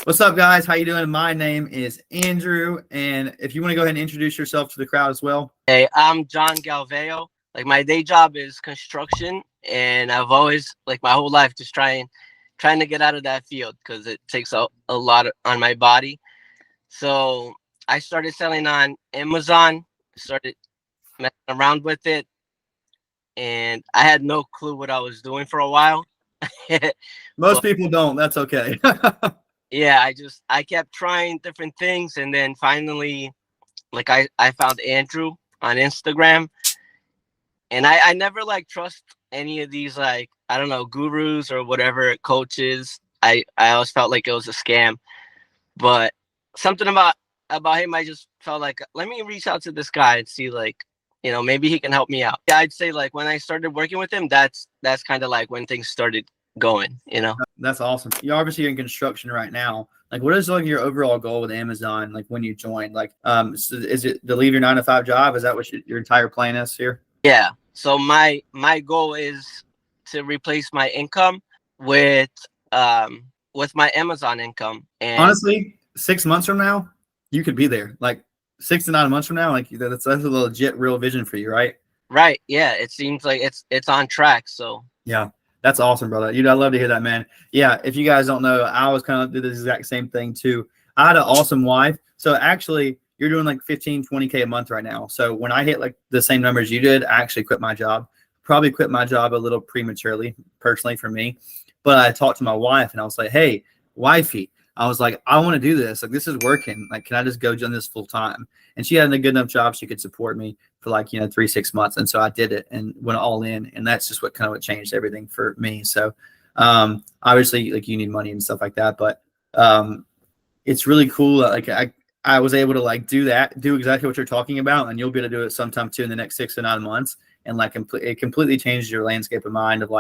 What's up, guys? How you doing? My name is Andrew, and if you want to go ahead and introduce yourself to the crowd as well. Hey, I'm John Galveo. Like my day job is construction, and I've always my whole life just trying to get out of that field because it takes a lot on my body. So I started selling on Amazon, started messing around with it, and I had no clue what I was doing for a while. Most But people don't. That's okay. yeah, I kept trying different things, and then finally, I found Andrew on Instagram. And I never trust any of these I don't know, gurus or whatever coaches. I always felt like it was a scam. But something about him, I just felt like, let me reach out to this guy and see maybe he can help me out. Yeah, I'd say when I started working with him, that's kind of when things started going. That's awesome. You're obviously in construction right now. What is your overall goal with Amazon? When you joined, so is it to leave your 9 to 5 job? Is that what your entire plan is here? Yeah. So my goal is to replace my income with my Amazon income. And Honestly, 6 months from now, you could be there. 6 to 9 months from now, that's a legit, real vision for you, right? right, yeah, it seems like it's on track. So Yeah, that's awesome, brother. I love to hear that, man. Yeah, if you guys don't know, I was kind of did the exact same thing too. I had an awesome wife. So actually, you're doing 15, 20K a month right now. So when I hit the same numbers you did, I actually quit my job. Probably quit my job a little prematurely, personally for me. But I talked to my wife and I was like, hey, wifey, I was like, I want to do this. This is working. Can I just go do this full time? And she had a good enough job she could support me for 3-6 months. And so I did it and went all in. And that's just what changed everything for me. So obviously you need money and stuff like that. But it's really cool. I was able to do exactly what you're talking about, and you'll be able to do it sometime too in the next 6 to 9 months. And it completely changes your landscape of mind of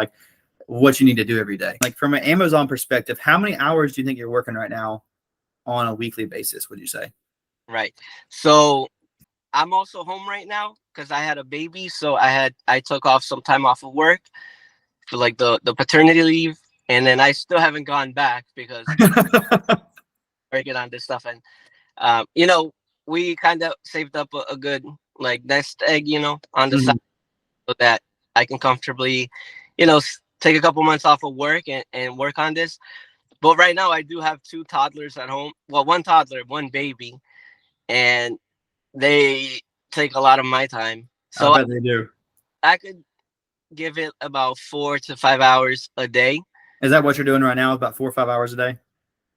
what you need to do every day. From an Amazon perspective, how many hours do you think you're working right now on a weekly basis, would you say? right. So I'm also home right now because I had a baby. So I took off some time off of work for the paternity leave, and then I still haven't gone back because working on this stuff. And we kind of saved up a good nest egg, on the side so that I can comfortably, take a couple months off of work and work on this. But right now I do have 2 toddlers at home. Well, 1 toddler, 1 baby, and they take a lot of my time. So I bet they do. I could give it about 4 to 5 hours a day. Is that what you're doing right now? About 4 or 5 hours a day?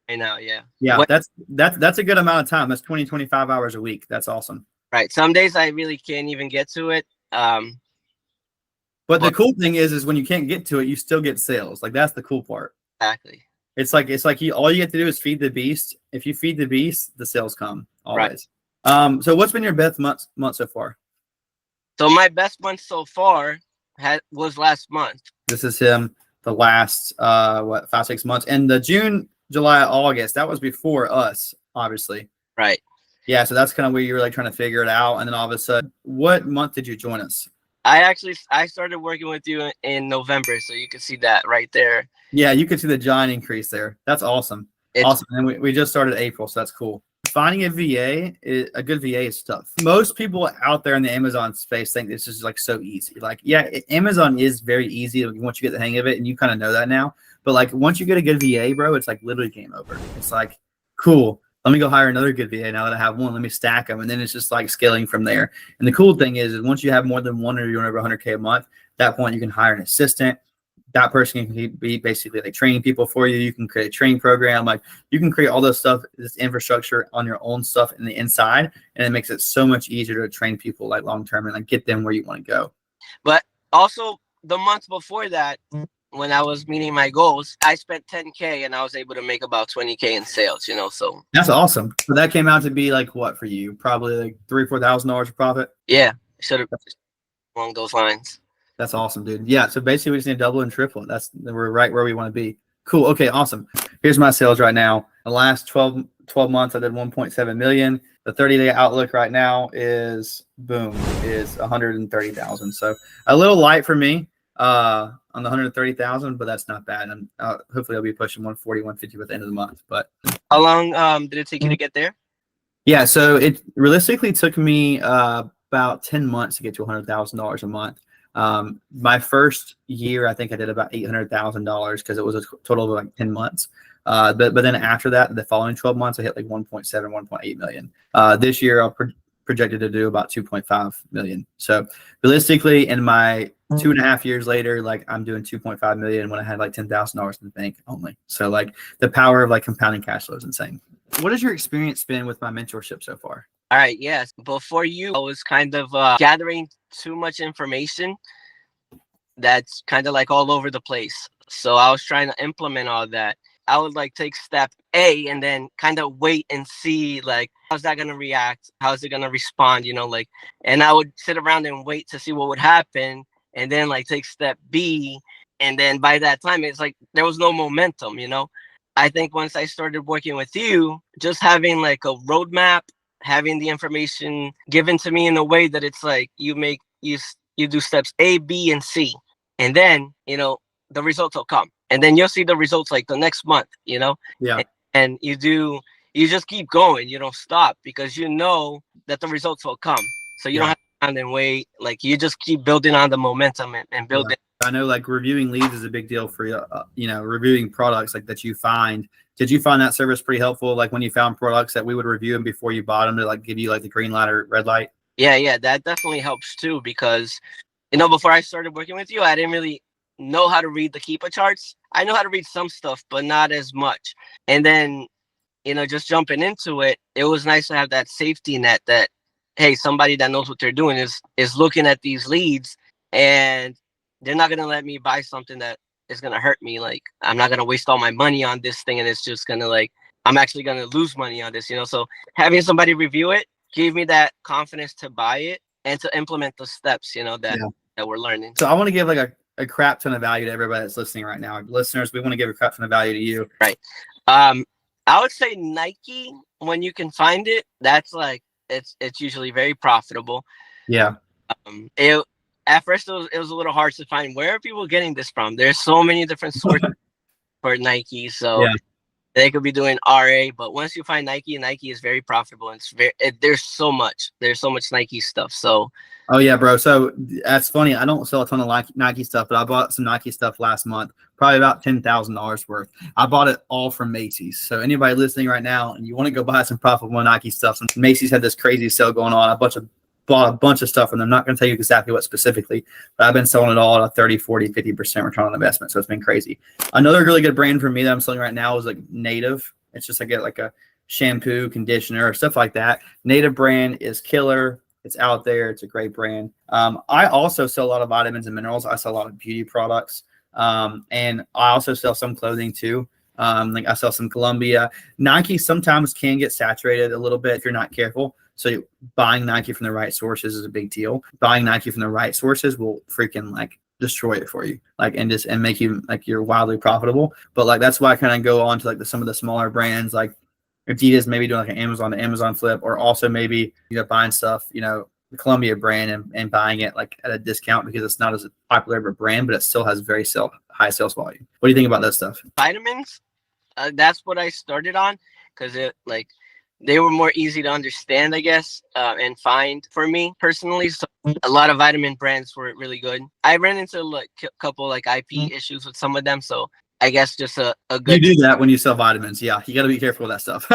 Right now, yeah. Yeah, that's a good amount of time. That's 20, 25 hours a week. That's awesome. Right. Some days I really can't even get to it. But the cool thing is when you can't get to it, you still get sales. That's the cool part. Exactly. It's all you have to do is feed the beast. If you feed the beast, the sales come always. Right. So what's been your best month so far? So my best month so far was last month. This is him. The last 5-6 months, and the June, July, August. That was before us, obviously. Right. Yeah. So that's kind of where you were trying to figure it out, and then all of a sudden, what month did you join us? I started working with you in November, so you can see that right there. Yeah, you can see the giant increase there. That's awesome. Awesome. And we just started April, so that's cool. Finding a good VA is tough. Most people out there in the Amazon space think this is so easy. Amazon is very easy once you get the hang of it, and you kind of know that now. But once you get a good VA, bro, it's literally game over. It's cool. Let me go hire another good VA now that I have one. Let me stack them. And then it's just scaling from there. And the cool thing is once you have more than one or you're over 100K a month, at that point you can hire an assistant. That person can be basically training people for you. You can create a training program. You can create all this stuff, this infrastructure on your own stuff in the inside. And it makes it so much easier to train people long-term and get them where you want to go. But also the month before that, when I was meeting my goals, I spent 10K and I was able to make about 20K in sales, so. That's awesome. So that came out to be what for you? Probably $3,000 or $4,000 of profit? Yeah, should have along those lines. That's awesome, dude. Yeah, so basically we just need to double and triple. We're right where we want to be. Cool. Okay, awesome. Here's my sales right now. The last 12 months, I did 1.7 million. The 30-day outlook right now is 130,000. So a little light for me. on the 130,000, but that's not bad. And hopefully I'll be pushing 140, 150 by the end of the month. But how long did it take you to get there? yeah, so it realistically took me about 10 months to get to $100,000 a month. My first year, I think I did about $800,000 because it was a total of like 10 months. But then after that, the following 12 months, I hit like 1.7, 1.8 million. This year, I'll projected to do about 2.5 million. So realistically, in my 2.5 years later, like I'm doing 2.5 million when I had like $10,000 in the bank only. So like the power of like compounding cash flow is insane. What has your experience been with my mentorship so far? All right, yes. Before you, I was kind of gathering too much information that's kind of like all over the place. So I was trying to implement all that. I would like take step A and then kind of wait and see like how's that gonna react, how's it gonna respond, like, and I would sit around and wait to see what would happen, and then like take step B, and then by that time it's like there was no momentum. I think once I started working with you, just having like a roadmap, having the information given to me in a way that it's like you do steps A, B, and C, and then the results will come. And then you'll see the results like the next month, Yeah. and you just keep going. You don't stop because you know that the results will come. So you don't have to stand and wait. Like you just keep building on the momentum and building. I know like reviewing leads is a big deal for you, reviewing products like that you find. Did you find that service pretty helpful? Like when you found products that we would review them before you bought them to like give you like the green light or red light? Yeah, that definitely helps too because, before I started working with you, I didn't really know how to read the Keepa charts. I know how to read some stuff, but not as much. And then, just jumping into it, it was nice to have that safety net that, hey, somebody that knows what they're doing is looking at these leads and they're not going to let me buy something that is going to hurt me. Like, I'm not going to waste all my money on this thing. And it's just going to like, I'm actually going to lose money on this, So having somebody review it gave me that confidence to buy it and to implement the steps, that we're learning. So I want to give like a crap ton of value to everybody that's listening right now. Listeners, we want to give a crap ton of value to you. Right. I would say Nike, when you can find it, that's like it's usually very profitable. Yeah. At first it was a little hard to find where are people getting this from. There's so many different sources for Nike, so they could be doing RA, but once you find Nike is very profitable. And there's so much Nike stuff. So oh yeah, bro. So that's funny. I don't sell a ton of Nike stuff, but I bought some Nike stuff last month, probably about $10,000 worth. I bought it all from Macy's. So anybody listening right now and you want to go buy some profitable Nike stuff, since Macy's had this crazy sale going on, I bought a bunch of stuff from them. I'm not going to tell you exactly what specifically, but I've been selling it all at a 30, 40, 50% return on investment. So it's been crazy. Another really good brand for me that I'm selling right now is like Native. It's just like a shampoo, conditioner, stuff like that. Native brand is killer. It's out there. It's a great brand. I also sell a lot of vitamins and minerals. I sell a lot of beauty products. And I also sell some clothing too. Like I sell some Columbia. Nike sometimes can get saturated a little bit if you're not careful. So buying Nike from the right sources is a big deal. Buying Nike from the right sources will freaking like destroy it for you, like and make you like you're wildly profitable. But like that's why I kind of go on to like some of the smaller brands like Adidas, maybe doing like an Amazon to Amazon flip, or also maybe buying stuff the Columbia brand and buying it like at a discount because it's not as popular of a brand, but it still has very high sales volume. What do you think about that stuff? Vitamins, that's what I started on because they were more easy to understand, I guess, and find for me personally. So a lot of vitamin brands were really good. I ran into like a couple like IP issues with some of them, so I guess just a good. You do that when you sell vitamins, yeah. You got to be careful with that stuff.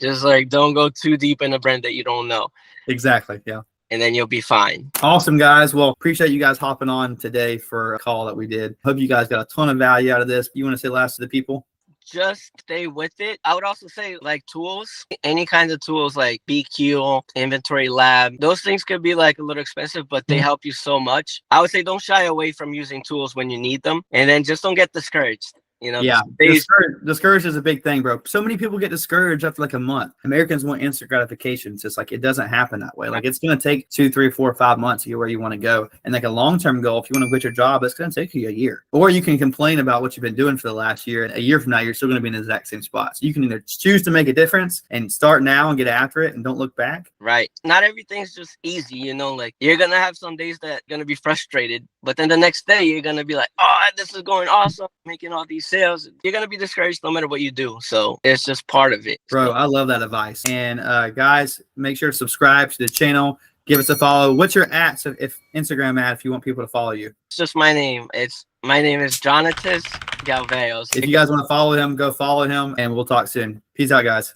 Just like don't go too deep in a brand that you don't know. Exactly, yeah. And then you'll be fine. Awesome, guys. Well, appreciate you guys hopping on today for a call that we did. Hope you guys got a ton of value out of this. You want to say last to the people? Just stay with it. I would also say like tools, any kinds of tools like BQ, Inventory Lab. Those things could be like a little expensive, but they help you so much. I would say don't shy away from using tools when you need them, and then just don't get discouraged. Yeah, discouraged is a big thing, bro. So many people get discouraged after like a month. Americans want instant gratification. It's just like it doesn't happen that way. Like it's going to take 2, 3, 4, 5 months to get where you want to go. And like a long-term goal, if you want to quit your job, it's going to take you a year. Or you can complain about what you've been doing for the last year, and a year from now, you're still going to be in the exact same spot. So you can either choose to make a difference and start now and get after it and don't look back. Right. Not everything's just easy, like you're going to have some days that are going to be frustrated. But then the next day you're gonna be like, oh, this is going awesome, making all these sales. You're gonna be discouraged no matter what you do. So it's just part of it. Bro, So, I love that advice. And guys, make sure to subscribe to the channel. Give us a follow. What's your @ so if Instagram @ if you want people to follow you? it's just my name. My name is Jonatas Goal. If you guys want to follow him, go follow him, and we'll talk soon. Peace out, guys.